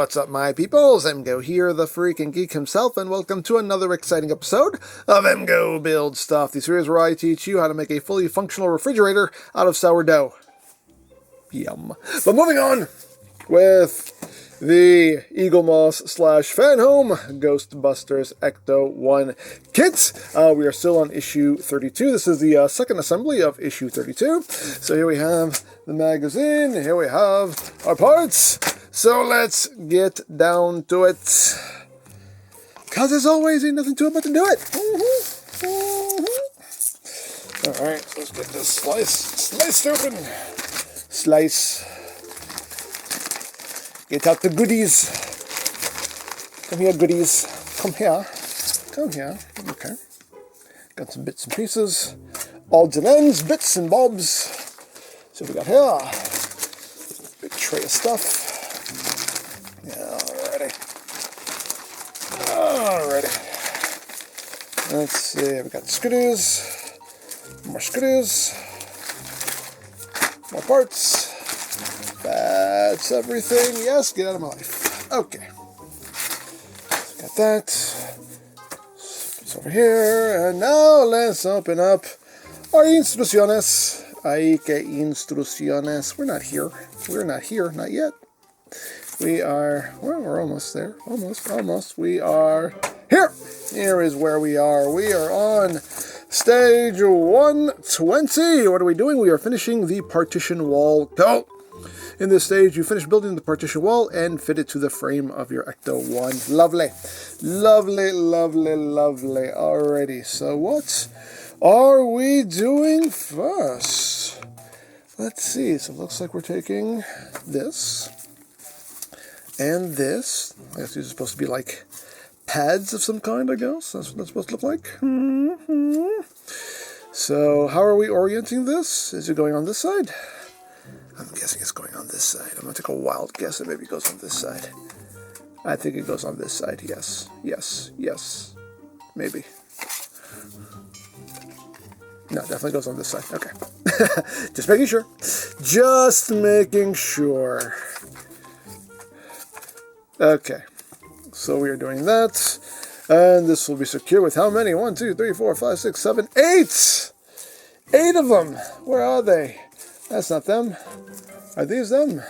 What's up, my peoples? EmGo here, the freaking geek himself, and welcome to another exciting episode of EmGo Build Stuff, the series where I teach you how to make a fully functional refrigerator out of sourdough. Yum. But moving on with the Eaglemoss /FanHome Ghostbusters ECTO-1 kit. We are still on issue 32. This is the second assembly of issue 32. So here we have the magazine, here we have our parts. So let's get down to it. Because as always, ain't nothing to it but to do it. Alright, so let's get this sliced open. Slice. Get out the goodies. Come here, goodies. Come here. Come here. Okay. Got some bits and pieces. Odds and ends, bits and bobs. So we got here. Big tray of stuff. Alrighty. Let's see, we got screws, more screws, more parts. That's everything. Yes, get out of my life. Okay. Got that. It's over here. And now let's open up our instrucciones. Ay, que instrucciones. We're not here. We're not here. Not yet. We are, well, we're almost there. Almost. We are here. Here is where we are. We are on stage 120. What are we doing? We are finishing the partition wall coat. In this stage, you finish building the partition wall and fit it to the frame of your ECTO-1. Lovely. Lovely, lovely, lovely. Alrighty, so what are we doing first? Let's see. So it looks like we're taking this. And this, I guess these are supposed to be like pads of some kind, I guess. That's what that's supposed to look like. So how are we orienting this? Is it going on this side? I'm guessing it's going on this side. I'm going to take a wild guess that maybe it goes on this side. I think it goes on this side, yes. Yes. Maybe. No, definitely goes on this side. Okay. Just making sure. Just making sure. Okay, so we are doing that, and this will be secure with how many? 1, 2, 3, 4, 5, 6, 7, 8! 8 of them! Where are they? That's not them. Are these them?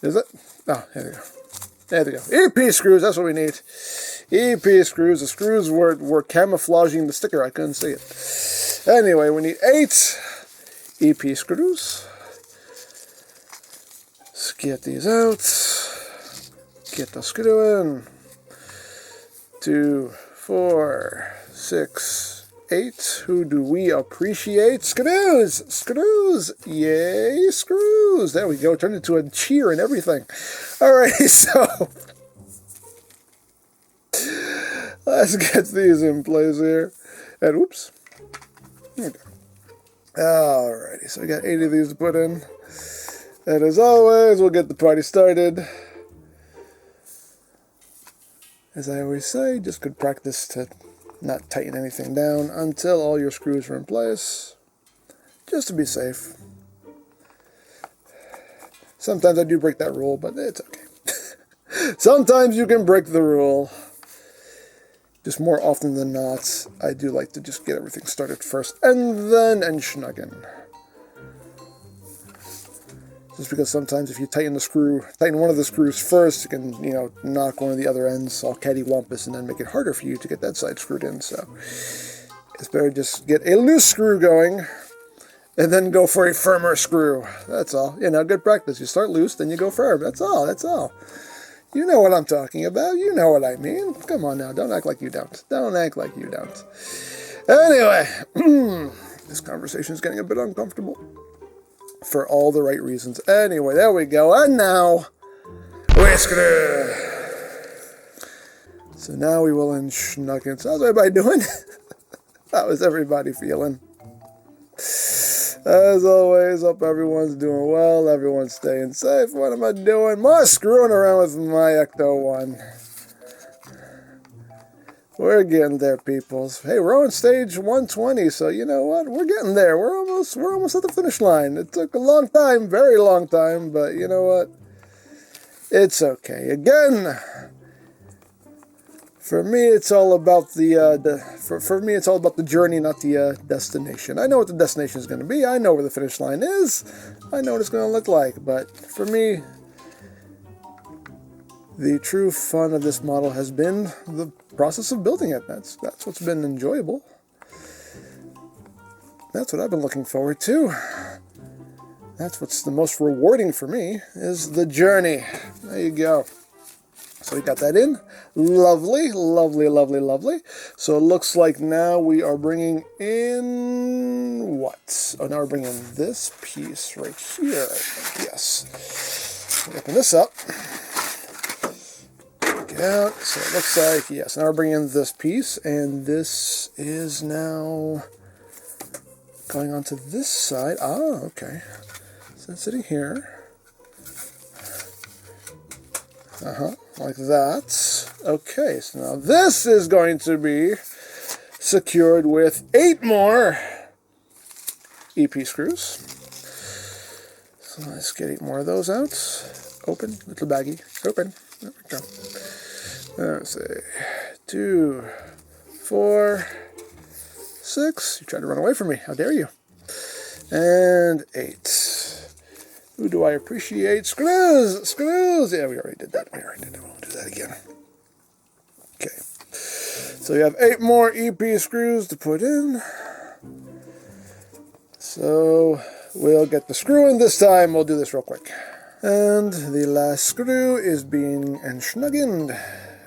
Is it? Oh, there they go. There they go. EP screws, that's what we need. EP screws. The screws were camouflaging the sticker. I couldn't see it. Anyway, we need 8 EP screws. Let's get these out. Get the screw in. 2, 4, 6, 8. Who do we appreciate? Screws! Screws! Yay, screws! There we go. Turned into a cheer and everything. Alrighty, so let's get these in place here. And whoops. There we go. Alrighty, so we got 8 of these to put in. And as always, we'll get the party started. As I always say, just good practice to not tighten anything down until all your screws are in place, just to be safe. Sometimes I do break that rule, but it's okay. Sometimes you can break the rule. Just more often than not, I do like to just get everything started first and then entschnacken. Just because sometimes if you tighten one of the screws first, you can, knock one of the other ends all cattywampus and then make it harder for you to get that side screwed in. So it's better just get a loose screw going and then go for a firmer screw. That's all. Good practice. You start loose, then you go firm. That's all. You know what I'm talking about. You know what I mean. Come on now. Don't act like you don't. Don't act like you don't. Anyway, this conversation is getting a bit uncomfortable. For all the right reasons. Anyway, there we go. And now, we screw. So now we will entschnacken. So how's everybody doing? How is everybody feeling? As always, hope everyone's doing well. Everyone's staying safe. What am I doing? More screwing around with my ECTO-1. We're getting there, peoples. Hey, we're on stage 120, so you know what? We're getting there. We're almost at the finish line. It took a long time, very long time, but you know what? It's okay. Again, for me, it's all about for me, it's all about the journey, not the destination. I know what the destination is going to be. I know where the finish line is. I know what it's going to look like. But for me, the true fun of this model has been the process of building it. That's what's been enjoyable. That's what I've been looking forward to. That's what's the most rewarding for me, is the journey. There you go. So we got that in. Lovely, lovely, lovely, lovely. So it looks like now we are bringing in what? Oh, now we're bringing in this piece right here. Yes. Open this up. Get out. So it looks like, yes, now we're bringing in this piece, and this is now going onto this side. Ah, okay. So it's sitting here. Like that. Okay, so now this is going to be secured with 8 more EP screws. So let's get 8 more of those out. Open, little baggie. Open. There we go. Let's see. 2, 4, 6. You tried to run away from me. How dare you? And 8. Who do I appreciate? Screws! Screws! Yeah, we already did that. We already did it. We'll do that again. Okay. So we have 8 more EP screws to put in. So we'll get the screw in this time. We'll do this real quick. And the last screw is being enschnuggened.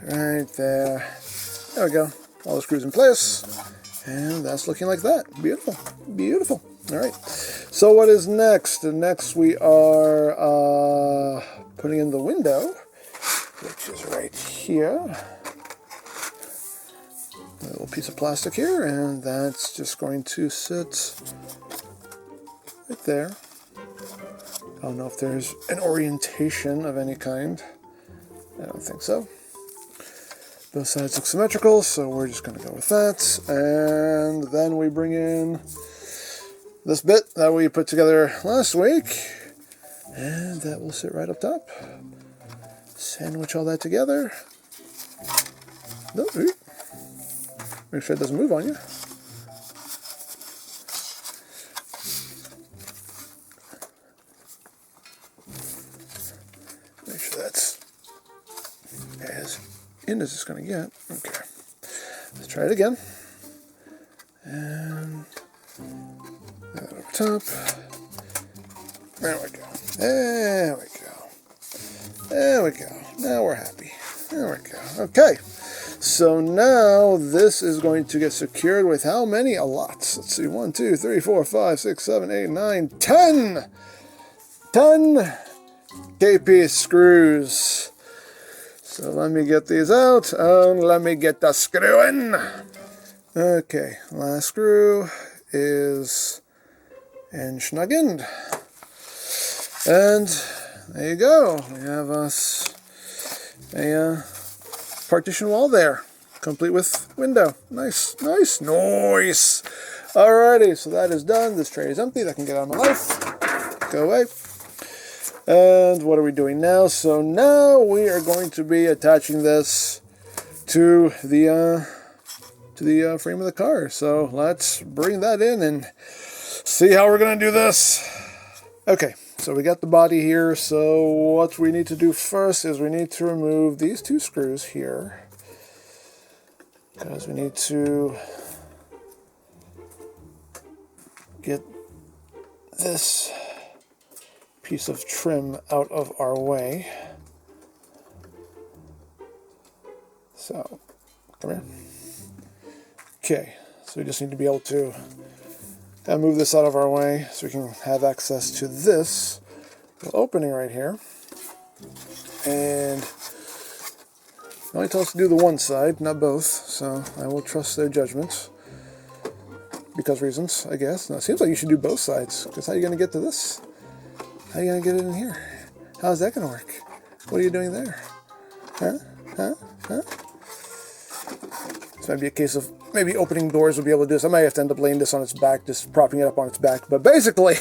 Right there. There we go. All the screws in place. And that's looking like that. Beautiful. Beautiful. All right. So what is next? Next we are putting in the window, which is right here. A little piece of plastic here, and that's just going to sit right there. I don't know if there's an orientation of any kind. I don't think so. Both sides look symmetrical, so we're just going to go with that. And then we bring in this bit that we put together last week, and that will sit right up top. Sandwich all that together. No, make sure it doesn't move on you. Make sure that's as in as it's going to get. Okay. Let's try it again. And that over top. There we go. There we go. There we go. Now we're happy. There we go. Okay. So now this is going to get secured with how many? A lot. Let's see. 1, 2, 3, 4, 5, 6, 7, 8, 9, 10. 10 K-piece screws. So let me get these out. And let me get the screw in. Okay. Last screw is enschnuggened. And there you go. We have us a partition wall there, complete with window. Nice, nice, nice. Alrighty, so that is done. This tray is empty. That can get out of my life. Go away. And what are we doing now? So now we are going to be attaching this to the frame of the car. So let's bring that in and see how we're going to do this. Okay, so we got the body here. So what we need to do first is we need to remove these 2 screws here, because we need to get this piece of trim out of our way. So, come here. Okay, so we just need to be able to move this out of our way so we can have access to this little opening right here. And they only tell us to do the one side, not both, so I will trust their judgment. Because reasons, I guess. Now, it seems like you should do both sides, because how are you going to get to this? How are you going to get it in here? How's that going to work? What are you doing there? Huh? Huh? Huh? This might be a case of maybe opening doors will be able to do this. I might have to end up laying this on its back, just propping it up on its back. But basically,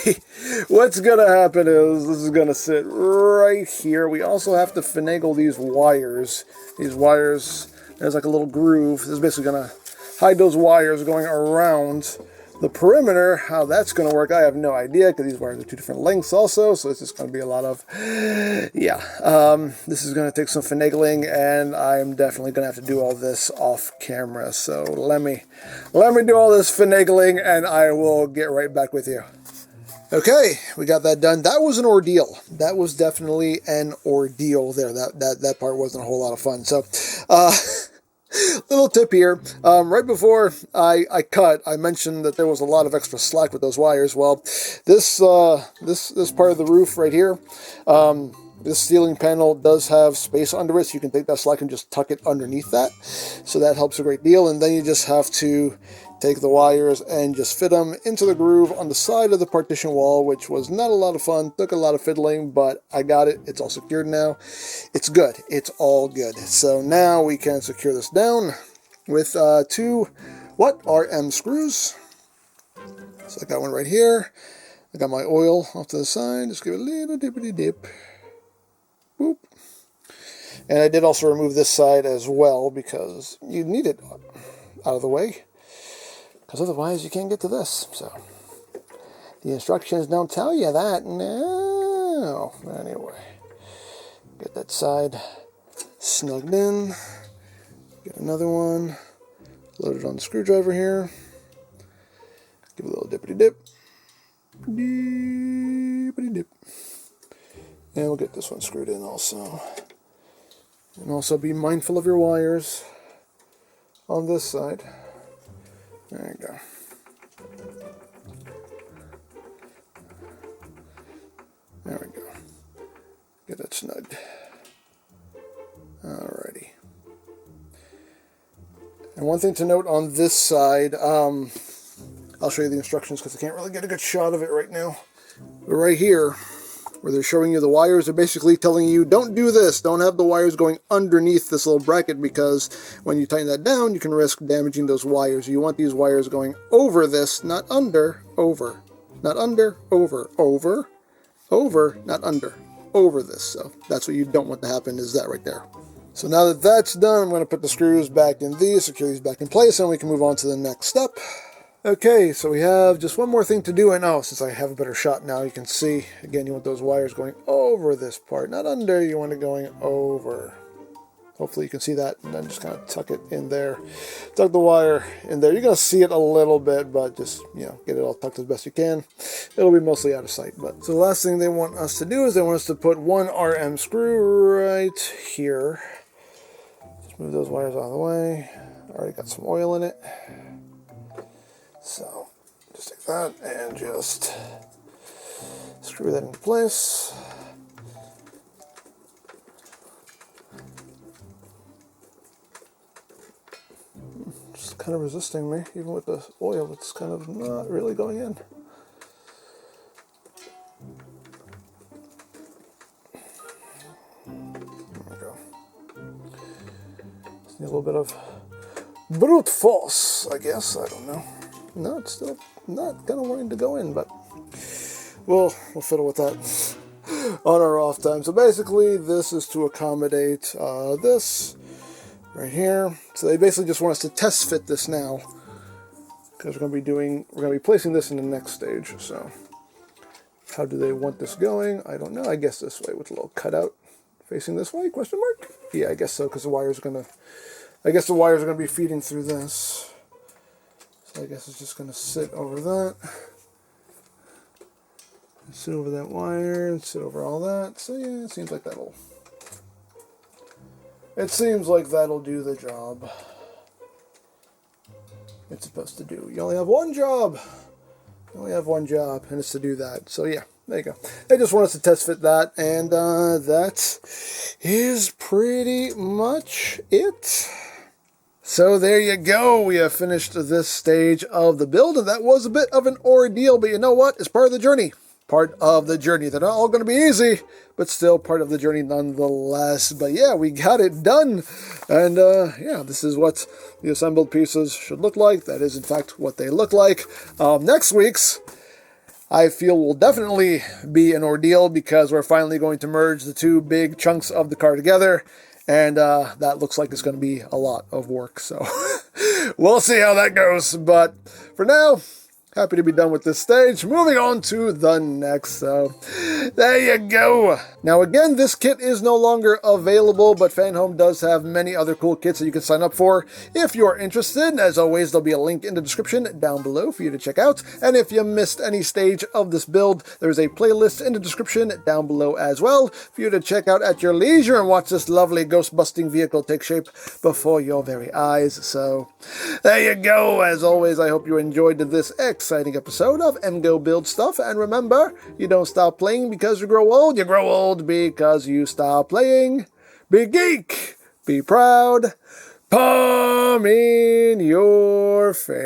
what's going to happen is this is going to sit right here. We also have to finagle these wires. These wires, there's like a little groove. This is basically going to hide those wires going around the perimeter. How that's going to work, I have no idea, because these wires are 2 different lengths also, so it's just going to be a lot of, this is going to take some finagling, and I'm definitely going to have to do all this off camera, so let me do all this finagling, and I will get right back with you. Okay, we got that done. That was an ordeal. That was definitely an ordeal there. That part wasn't a whole lot of fun. So, little tip here. Right before I cut, I mentioned that there was a lot of extra slack with those wires. Well, this part of the roof right here, this ceiling panel does have space under it, so you can take that slack and just tuck it underneath that. So that helps a great deal. And then you just have to take the wires and just fit them into the groove on the side of the partition wall, which was not a lot of fun. Took a lot of fiddling, but I got it. It's all secured now. It's good. It's all good. So now we can secure this down with 2 RM screws. So I got one right here. I got my oil off to the side. Just give it a little dippity dip. Boop. And I did also remove this side as well, because you need it out of the way, because otherwise you can't get to this. So the instructions don't tell you that. No. Anyway, get that side snugged in. Get another one. Load it on the screwdriver here. Give it a little dippity dip. Dippity dip. And we'll get this one screwed in also. And also be mindful of your wires on this side. There you go. There we go. Get that snugged. Alrighty. And one thing to note on this side, I'll show you the instructions because I can't really get a good shot of it right now. But right here, where they're showing you the wires, they're basically telling you, don't do this. Don't have the wires going underneath this little bracket, because when you tighten that down, you can risk damaging those wires. You want these wires going over this, not under, over. Not under, over, over, over, not under, over this. So that's what you don't want to happen, is that right there. So now that that's done, I'm going to put the screws back in these, secure these back in place, and we can move on to the next step. Okay, so we have just one more thing to do, and since I have a better shot now, you can see, again, you want those wires going over this part, not under, you want it going over. Hopefully you can see that, and then just kind of tuck it in there. Tuck the wire in there. You're going to see it a little bit, but just, get it all tucked as best you can. It'll be mostly out of sight. But so the last thing they want us to do is they want us to put 1 RM screw right here. Just move those wires out of the way. Already got some oil in it. So just take that and just screw that into place. It's kind of resisting me, even with the oil, it's kind of not really going in. There we go. Just need a little bit of brute force, I guess, I don't know. No, it's still not kind of wanting to go in, but we'll fiddle with that on our off time. So basically, this is to accommodate this right here. So they basically just want us to test fit this now, because we're going to be placing this in the next stage. So how do they want this going? I don't know. I guess this way with a little cutout facing this way? Question mark? Yeah, I guess so, because the wires are going to be feeding through this. So I guess it's just going to sit over that, sit over that wire, and sit over all that. So yeah, it seems like that'll do the job it's supposed to do. You only have one job. And it's to do that. So yeah, there you go. They just want us to test fit that, and that is pretty much it. So there you go. We have finished this stage of the build, and that was a bit of an ordeal, but you know what? It's part of the journey. part of the journey. They're not all going to be easy, but still part of the journey nonetheless. But yeah, we got it done. And yeah, this is what the assembled pieces should look like. That is, in fact, what they look like. Next week's, I feel, will definitely be an ordeal because we're finally going to merge the two big chunks of the car together. And that looks like it's going to be a lot of work. So we'll see how that goes. But for now, happy to be done with this stage. Moving on to the next. So there you go. Now again, this kit is no longer available, but FanHome does have many other cool kits that you can sign up for if you're interested. As always, there'll be a link in the description down below for you to check out. And if you missed any stage of this build, there's a playlist in the description down below as well for you to check out at your leisure and watch this lovely ghost-busting vehicle take shape before your very eyes. So there you go. As always, I hope you enjoyed this exciting episode of EmGo Build Stuff. And remember, you don't stop playing because you grow old. You grow old because you stop playing. Be geek. Be proud. Palm in your face.